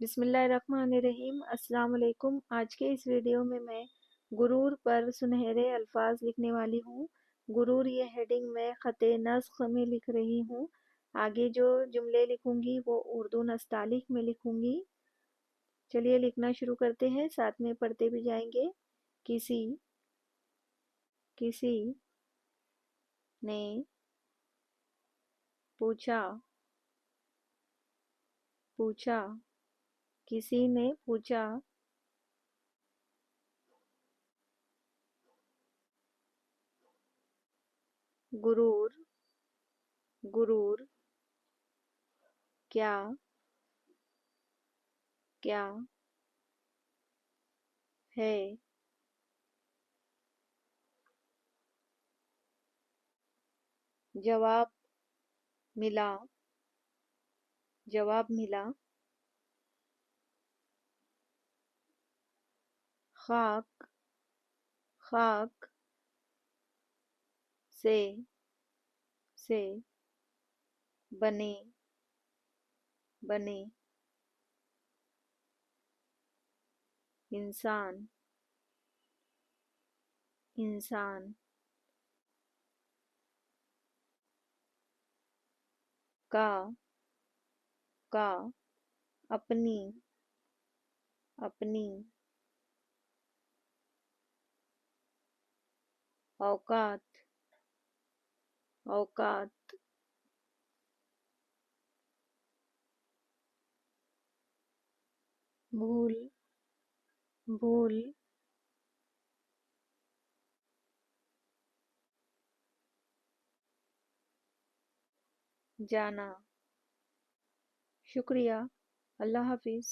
बिस्मिल्लाहिर्रहमानिर्रहीम। अस्सलाम वालेकुम। आज के इस वीडियो में मैं गुरूर पर सुनहरे अल्फाज लिखने वाली हूँ। गुरूर ये हेडिंग मैं ख़त नस्ख में लिख रही हूँ। आगे जो जुमले लिखूंगी वो उर्दू नस्तालिक में लिखूंगी। चलिए लिखना शुरू करते हैं, साथ में पढ़ते भी जाएंगे। किसी किसी ने पूछा पूछा किसी ने पूछा गुरूर गुरूर क्या क्या है? जवाब मिला जवाब मिला खाक खाक से से बने बने इंसान इंसान का का अपनी अपनी औकात औकात भूल भूल जाना। शुक्रिया। अल्लाह हाफिज।